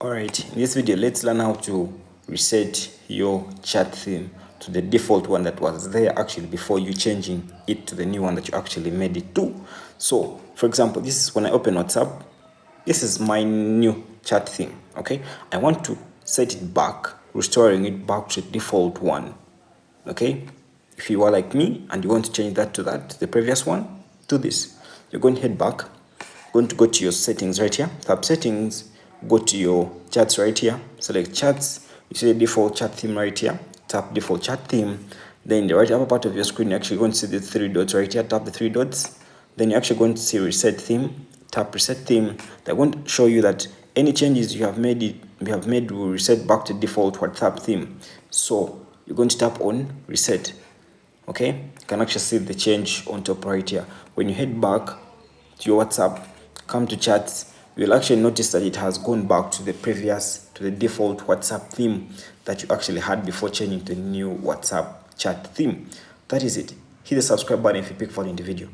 Alright, in this video, let's learn how to reset your chat theme to the default one that was there actually before you changing it to the new one that you actually made it to. So, for example, this is when I open WhatsApp. This is my new chat theme, okay? I want to set it back, restoring it back to the default one, okay? If you are like me and you want to change that to the previous one, do this. You're going to head back, going to go to your settings right here, tap settings, go to your chats right here, select chats, you see the default chat theme right here, tap default chat theme. Then in the right upper part of your screen, you're actually going to see the three dots right here, tap the three dots. Then you're actually going to see reset theme, tap reset theme. They're going to show you that any changes you have made will reset back to default WhatsApp theme. So you're going to tap on reset. Okay, you can actually see the change on top right here. When you head back to your WhatsApp, come to chats, you'll actually notice that it has gone back to the default WhatsApp theme that you actually had before changing to the new WhatsApp chat theme. That is it. Hit the subscribe button if you pick for the video.